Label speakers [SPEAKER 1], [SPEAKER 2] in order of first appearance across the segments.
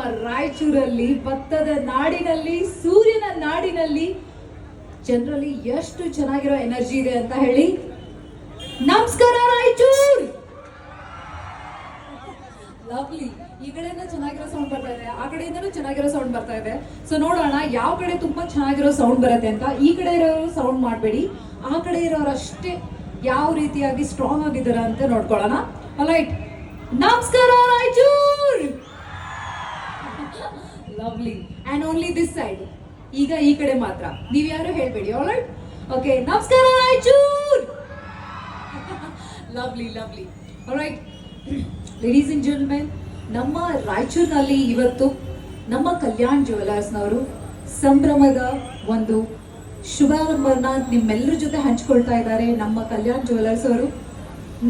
[SPEAKER 1] ನಮ್ಮ ರಾಯಚೂರಲ್ಲಿ, ಭತ್ತದ ನಾಡಿನಲ್ಲಿ, ಸೂರ್ಯನ ನಾಡಿನಲ್ಲಿ ಜನರಲ್ಲಿ ಎಷ್ಟು ಚೆನ್ನಾಗಿರೋ ಎನರ್ಜಿ ಇದೆ ಅಂತ ಹೇಳಿ. ನಮಸ್ಕಾರ ರಾಯಚೂರ್. ಲವ್ಲಿ. ಈ ಕಡೆಯಿಂದ ಚೆನ್ನಾಗಿರೋ ಸೌಂಡ್ ಬರ್ತಾ ಇದೆ, ಆ ಕಡೆಯಿಂದನೂ ಚೆನ್ನಾಗಿರೋ ಸೌಂಡ್ ಬರ್ತಾ ಇದೆ. ಸೊ ನೋಡೋಣ ಯಾವ ಕಡೆ ತುಂಬಾ ಚೆನ್ನಾಗಿರೋ ಸೌಂಡ್ ಬರುತ್ತೆ ಅಂತ. ಈ ಕಡೆ ಇರೋರು ಸೌಂಡ್ ಮಾಡಬೇಡಿ, ಆ ಕಡೆ ಇರೋರು ಅಷ್ಟೇ ಯಾವ ರೀತಿಯಾಗಿ ಸ್ಟ್ರಾಂಗ್ ಆಗಿದ್ದಾರೆ ಅಂತ ನೋಡ್ಕೊಳ್ಳೋಣ. ರೈಟ್. ನಮಸ್ಕಾರ Raichur. Lovely. And only this side. ಈಗ ಈ ಕಡೆ ಮಾತ್ರ, ನೀವ್ ಯಾರು ಹೇಳ್ಬೇಡಿ. ಆಲ್ರೈಟ್. ಓಕೆ. ನಮಸ್ಕಾರ Raichur. Lovely lovely. All right. Ladies and gentlemen, ನಮ್ಮ ರಾಯಚೂರಿನಲ್ಲಿ ಇವತ್ತು ನಮ್ಮ ಕಲ್ಯಾಣ್ ಜ್ಯುವೆಲರ್ಸ್ನವರು ಸಂಭ್ರಮದ ಒಂದು ಶುಭಾರಂಭನ ನಿಮ್ಮೆಲ್ಲರ ಜೊತೆ ಹಂಚ್ಕೊಳ್ತಾ ಇದ್ದಾರೆ. ನಮ್ಮ ಕಲ್ಯಾಣ್ ಜ್ಯುವೆಲರ್ಸ್ ಅವರು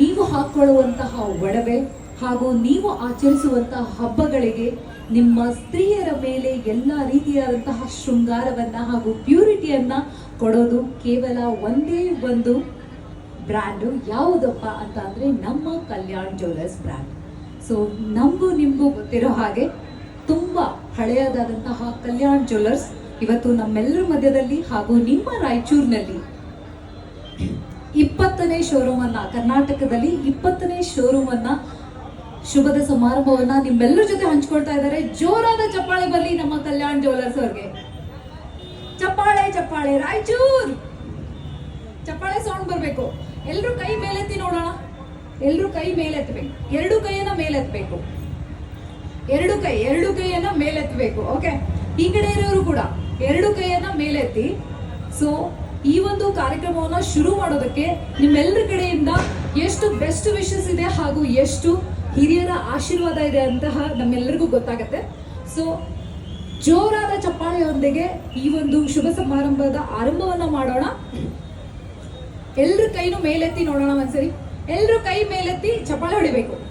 [SPEAKER 1] ನೀವು ಹಾಕೊಳ್ಳುವಂತಹ ಒಡವೆ ಹಾಗೂ ನೀವು ಆಚರಿಸುವಂತಹ ಹಬ್ಬಗಳಿಗೆ ನಿಮ್ಮ ಸ್ತ್ರೀಯರ ಮೇಲೆ ಎಲ್ಲ ರೀತಿಯಾದಂತಹ ಶೃಂಗಾರವನ್ನ ಹಾಗೂ ಪ್ಯೂರಿಟಿಯನ್ನ ಕೊಡೋದು ಕೇವಲ ಒಂದೇ ಒಂದು ಬ್ರ್ಯಾಂಡು. ಯಾವುದಪ್ಪ ಅಂತ ಅಂದ್ರೆ ನಮ್ಮ ಕಲ್ಯಾಣ್ ಜ್ಯುವೆಲರ್ಸ್ ಬ್ರ್ಯಾಂಡ್. ಸೊ ನಮಗೂ ನಿಮಗೂ ಗೊತ್ತಿರೋ ಹಾಗೆ ತುಂಬಾ ಹಳೆಯದಾದಂತಹ ಕಲ್ಯಾಣ್ ಜ್ಯುವೆಲರ್ಸ್ ಇವತ್ತು ನಮ್ಮೆಲ್ಲರ ಮಧ್ಯದಲ್ಲಿ ಹಾಗೂ ನಿಮ್ಮ ರಾಯಚೂರಿನಲ್ಲಿ 20ನೇ ಶೋರೂಮ್ ಅನ್ನ, ಕರ್ನಾಟಕದಲ್ಲಿ 20ನೇ ಶೋರೂಮ್ ಅನ್ನ, ಶುಭದ ಸಮಾರಂಭವನ್ನ ನಿಮ್ಮೆಲ್ಲರ ಜೊತೆ ಹಂಚ್ಕೊಳ್ತಾ ಇದ್ದಾರೆ. ಜೋರಾದ ಚಪ್ಪಾಳೆ ಬರಲಿ ನಮ್ಮ ಕಲ್ಯಾಣ್ ಜ್ಯುವೆಲರ್ಸ್ ಅವ್ರಿಗೆ. ಚಪ್ಪಾಳೆ ಚಪ್ಪಾಳೆ. ರಾಯಚೂರ್. ಚಪ್ಪಾಳೆ ಸೌಂಡ್ ಬರ್ಬೇಕು. ಎಲ್ರು ಕೈ ಮೇಲೆತ್ತಿ ನೋಡೋಣ. ಎಲ್ರು ಕೈ ಮೇಲೆತ್ತಬೇಕು. ಎರಡು ಕೈಯನ್ನ ಮೇಲೆತ್ತಬೇಕು. ಎರಡು ಕೈಯನ್ನ ಮೇಲೆತ್ತಬೇಕು. ಓಕೆ. ಈ ಕಡೆ ಇರೋರು ಕೂಡ ಎರಡು ಕೈಯನ್ನ ಮೇಲೆತ್ತಿ. ಸೊ ಈ ಒಂದು ಕಾರ್ಯಕ್ರಮವನ್ನ ಶುರು ಮಾಡೋದಕ್ಕೆ ನಿಮ್ಮೆಲ್ಲರ ಕಡೆಯಿಂದ ಎಷ್ಟು ಬೆಸ್ಟ್ ವಿಶಸ್ ಇದೆ ಹಾಗೂ ಎಷ್ಟು ಹಿರಿಯರ ಆಶೀರ್ವಾದ ಇದೆ ಅಂತಹ ನಮ್ಮೆಲ್ಲರಿಗೂ ಗೊತ್ತಾಗತ್ತೆ. ಸೊ ಜೋರಾದ ಚಪ್ಪಾಳೆಯೊಂದಿಗೆ ಈ ಒಂದು ಶುಭ ಸಮಾರಂಭದ ಆರಂಭವನ್ನ ಮಾಡೋಣ. ಎಲ್ರ ಕೈನು ಮೇಲೆತ್ತಿ ನೋಡೋಣ ಒಂದ್ಸರಿ. ಎಲ್ರು ಕೈ ಮೇಲೆತ್ತಿ ಚಪ್ಪಾಳೆ ಹೊಡಿಬೇಕು.